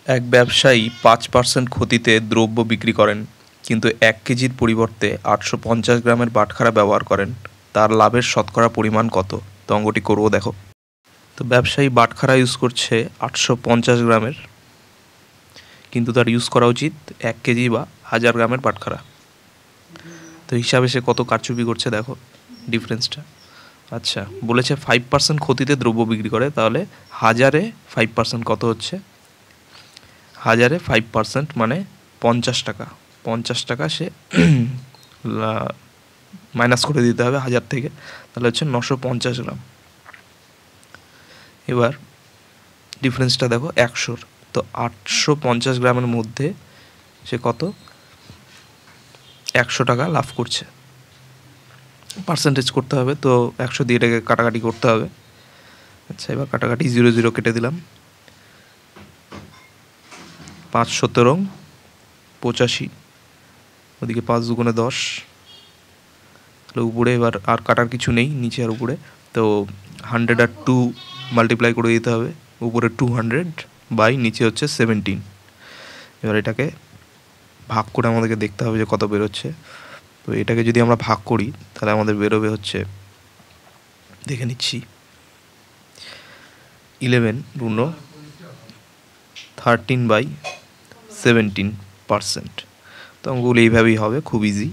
এক ব্যবসায়ী ৫% ক্ষতিতে দ্রব্য বিক্রি করেন, কিন্তু ১ কেজির পরিবর্তে ৮৫০ গ্রামের বাটখারা ব্যবহার করেন। তার লাভের শতকরা পরিমাণ কত? তো অঙ্কটি করবো, দেখো। তো ব্যবসায়ী বাটখারা ইউজ করছে ৮৫০ গ্রামের, কিন্তু তার ইউজ করা উচিত ১ কেজি বা ১০০০ গ্রামের বাটখারা। তো হিসাবে সে কত কারচুপি করছে, দেখো ডিফারেন্সটা। আচ্ছা, বলেছে 5% ক্ষতিতে দ্রব্য বিক্রি করে, তাহলে ১০০০-এ 5% কত হচ্ছে? ১০০০-এ 5% মানে ৫০ টাকা। ৫০ টাকা সে মাইনাস করে দিতে হবে ১০০০ থেকে, তাহলে হচ্ছে ৯৫০ গ্রাম। এবার ডিফারেন্সটা দেখো ১০০-র। তো ৮৫০ গ্রামের মধ্যে সে কত? ১০০ টাকা লাভ করছে। পার্সেন্টেজ করতে হবে, তো ১০০ দিয়ে এটাকে কাটাকাটি করতে হবে। আচ্ছা, এবার কাটাকাটি 0 0 কেটে দিলাম। ৫ 17 85, ওদিকে ৫ দুগুণে ১০, তাহলে উপরে এবার আর কাটার কিছু নেই, নিচে আর উপরে। তো 100 আর 2 মাল্টিপ্লাই করে দিতে হবে, উপরে 200 বাই নিচে হচ্ছে 17। এবার এটাকে ভাগ করে আমাদেরকে দেখতে হবে যে কত বেরোচ্ছে। তো এটাকে যদি আমরা ভাগ করি তাহলে আমাদের বেরোবে হচ্ছে, দেখে নিচ্ছি, 11 13/17%। তো অঙ্কগুলো এইভাবেই হবে, খুব ইজি।